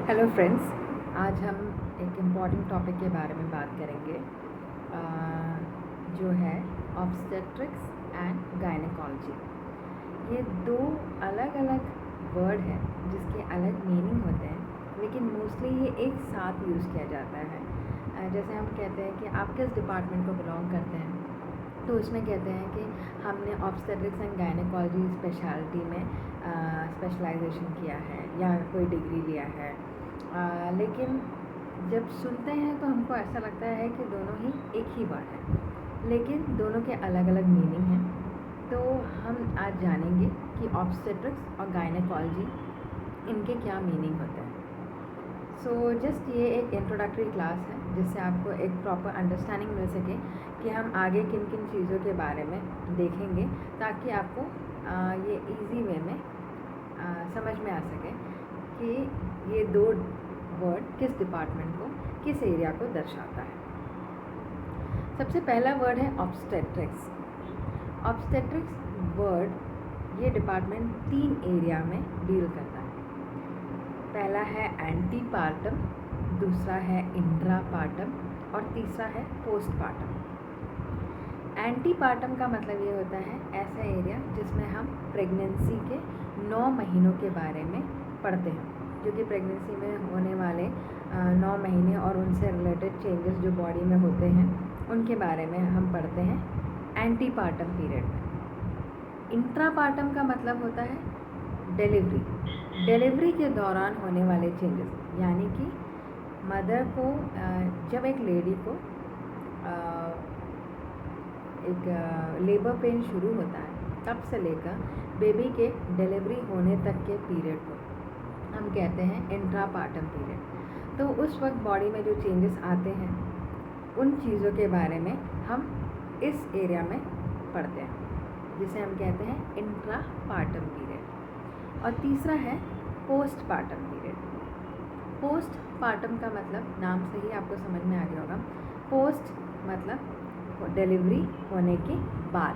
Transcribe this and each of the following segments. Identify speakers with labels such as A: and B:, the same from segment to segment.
A: Hello friends, आज हम एक इम्पॉर्टेंट टॉपिक के बारे में बात करेंगे जो है ऑब्स्टेट्रिक्स एंड गायनेकोलॉजी। ये दो अलग अलग वर्ड हैं जिसके अलग मीनिंग होते हैं, लेकिन मोस्टली ये एक साथ यूज़ किया जाता है। जैसे हम कहते हैं कि आप किस डिपार्टमेंट को बिलोंग करते हैं, तो उसमें कहते हैं कि हमने ऑब्स्टेट्रिक्स एंड गायनेकोलॉजी स्पेशलिटी में स्पेशलाइजेशन किया है या कोई डिग्री लिया है। लेकिन जब सुनते हैं तो हमको ऐसा लगता है कि दोनों ही एक ही वर्ड है, लेकिन दोनों के अलग अलग मीनिंग हैं। तो हम आज जानेंगे कि ऑब्स्टेट्रिक्स और गायनेकोलॉजी इनके क्या मीनिंग होते हैं। सो जस्ट ये एक इंट्रोडक्टरी क्लास है जिससे आपको एक प्रॉपर अंडरस्टैंडिंग मिल सके कि हम आगे किन किन चीज़ों के बारे में देखेंगे, ताकि आपको ये इजी वे में समझ में आ सके कि ये दो वर्ड किस डिपार्टमेंट को, किस एरिया को दर्शाता है। सबसे पहला वर्ड है ऑब्स्टेट्रिक्स। ऑब्स्टेट्रिक्स वर्ड ये डिपार्टमेंट 3 एरिया में डील करता है। पहला है एंटीपार्टम, दूसरा है इंट्रापार्टम और तीसरा है पोस्टपार्टम। एंटीपार्टम का मतलब ये होता है ऐसा एरिया जिसमें हम प्रेगनेंसी के 9 महीनों के बारे में पढ़ते हैं, क्योंकि प्रेगनेंसी में होने वाले 9 महीने और उनसे रिलेटेड चेंजेस जो बॉडी में होते हैं उनके बारे में हम पढ़ते हैं एंटीपार्टम पीरियड में। इंट्रापार्टम का मतलब होता है डिलीवरी के दौरान होने वाले चेंजेस, यानी कि मदर को जब एक लेडी को एक लेबर पेन शुरू होता है तब से लेकर बेबी के डिलीवरी होने तक के पीरियड को हम कहते हैं इंट्रापार्टम पीरियड। तो उस वक्त बॉडी में जो चेंजेस आते हैं उन चीज़ों के बारे में हम इस एरिया में पढ़ते हैं, जिसे हम कहते हैं इंट्रापार्टम पीरियड। और तीसरा है पोस्टपार्टम पीरियड। पोस्टपार्टम का मतलब नाम से ही आपको समझ में आ गया होगा। पोस्ट मतलब डिलीवरी होने के बाद,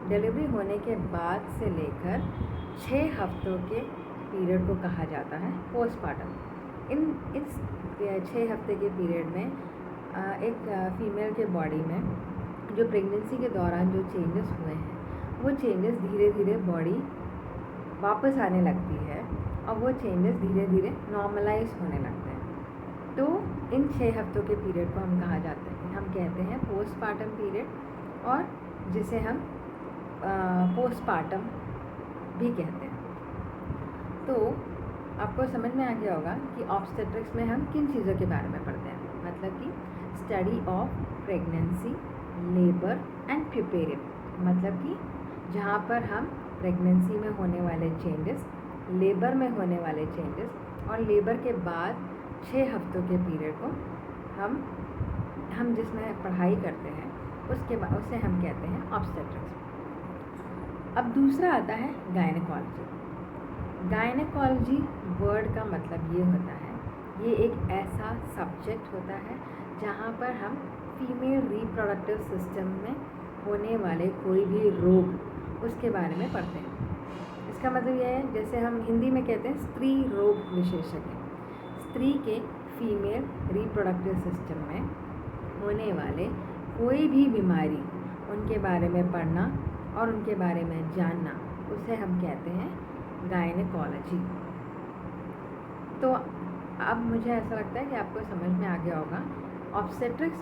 A: डिलीवरी होने के बाद से लेकर 6 हफ्तों के पीरियड को कहा जाता है पोस्टपार्टम। इस 6 हफ्ते के पीरियड में एक फीमेल के बॉडी में जो प्रेगनेंसी के दौरान जो चेंजेस हुए हैं वो चेंजेस धीरे धीरे बॉडी वापस आने लगती है और वो चेंजेस धीरे धीरे नॉर्मलाइज होने लगते हैं। तो इन 6 हफ्तों के पीरियड को हम कहते हैं पोस्टपार्टम पीरियड, और जिसे हम पोस्टपार्टम भी कहते हैं। तो आपको समझ में आ गया होगा कि ऑब्स्टेट्रिक्स में हम किन चीज़ों के बारे में पढ़ते हैं, मतलब कि study of pregnancy, labour and puerperium, मतलब कि जहाँ पर हम प्रेगनेंसी में होने वाले चेंजेस, लेबर में होने वाले चेंजेस और लेबर के बाद 6 हफ्तों के पीरियड को हम जिसमें पढ़ाई करते हैं उसे हम कहते हैं ऑब्स्टेट्रिक्स। अब दूसरा आता है गायनेकोलॉजी। गायनेकोलॉजी वर्ड का मतलब ये होता है, ये एक ऐसा सब्जेक्ट होता है जहाँ पर हम फीमेल रिप्रोडक्टिव सिस्टम में होने वाले कोई भी रोग उसके बारे में पढ़ते हैं। इसका मतलब यह है, जैसे हम हिंदी में कहते हैं स्त्री रोग विशेषज्ञ, स्त्री के फीमेल रिप्रोडक्टिव सिस्टम में होने वाले कोई भी बीमारी उनके बारे में पढ़ना और उनके बारे में जानना, उसे हम कहते हैं गायनेकोलॉजी। तो अब मुझे ऐसा लगता है कि आपको समझ में आ गया होगा, ऑब्स्टेट्रिक्स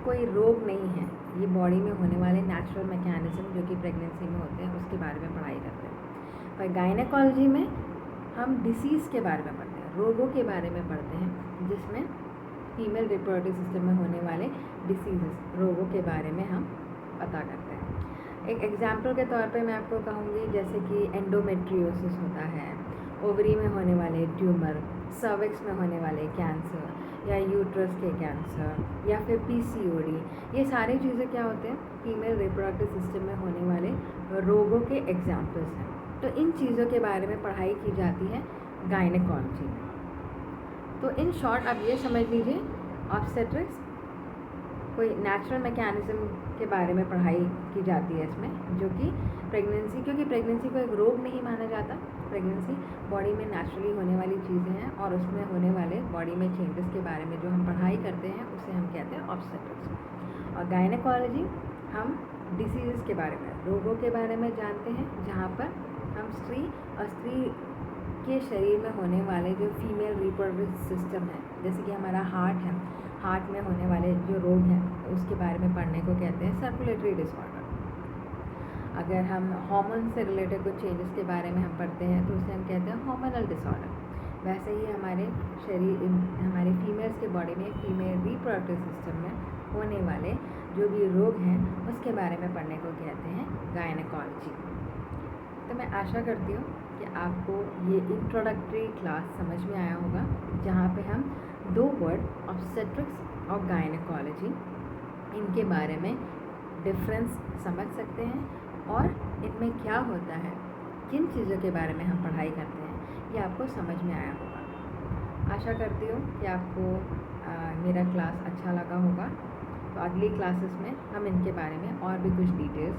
A: कोई रोग नहीं है, ये बॉडी में होने वाले नेचुरल मैकेनिज्म जो कि प्रेगनेंसी में होते हैं उसके बारे में पढ़ाई करते हैं। पर गायनेकोलॉजी में हम डिसीज़ के बारे में पढ़ते हैं, रोगों के बारे में पढ़ते हैं, जिसमें फीमेल रिप्रोडक्टिव सिस्टम में होने वाले डिसीज़ेस, रोगों के बारे में हम पता करते हैं। एक एग्जाम्पल के तौर पे मैं आपको कहूँगी, जैसे कि एंडोमेट्रियोसिस होता है, ओवरी में होने वाले ट्यूमर, सर्विक्स में होने वाले कैंसर या यूट्रस के कैंसर या फिर PCOD, ये सारी चीज़ें क्या होते हैं, फीमेल रिप्रोडक्टिव सिस्टम में होने वाले रोगों के एग्जाम्पल्स हैं। तो इन चीज़ों के बारे में पढ़ाई की जाती है गायनेकोलॉजी में। तो इन शॉर्ट आप ये समझ लीजिए, ऑब्स्टेट्रिक्स कोई नेचुरल मैकेनिज्म के बारे में पढ़ाई की जाती है इसमें, जो कि क्योंकि प्रेगनेंसी को एक रोग नहीं माना जाता, प्रेगनेंसी बॉडी में नेचुरली होने वाली चीज़ें हैं और और उसमें होने वाले बॉडी में चेंजेस के बारे में जो हम पढ़ाई करते हैं उसे हम कहते हैं ऑब्स्टेट्रिक्स। और गायनेकोलॉजी हम डिसीज़ के बारे में, रोगों के बारे में जानते हैं, जहाँ पर हम स्त्री और स्त्री के शरीर में होने वाले जो फीमेल रिप्रोडक्टिव सिस्टम है, जैसे कि हमारा हार्ट है, हार्ट में होने वाले जो रोग हैं उसके बारे में पढ़ने को कहते हैं सर्कुलेटरी डिसऑर्डर। अगर हम हार्मोन से रिलेटेड कुछ चेंजेस के बारे में हम पढ़ते हैं तो उसे हम कहते हैं हार्मोनल डिसऑर्डर। वैसे ही हमारे शरीर, हमारे फीमेल्स के बॉडी में, फीमेल रिप्रोडक्टिव सिस्टम में होने वाले जो भी रोग हैं उसके बारे में पढ़ने को कहते हैं गायनेकोलॉजी। तो मैं आशा करती हूँ कि आपको ये इंट्रोडक्टरी क्लास समझ में आया होगा, जहाँ पे हम दो वर्ड ऑब्स्टेट्रिक्स और गायनेकोलॉजी, इनके बारे में डिफरेंस समझ सकते हैं और इनमें क्या होता है, किन चीज़ों के बारे में हम पढ़ाई करते हैं, ये आपको समझ में आया होगा। आशा करती हूँ कि आपको मेरा क्लास अच्छा लगा होगा। तो अगली क्लासेस में हम इनके बारे में और भी कुछ डिटेल्स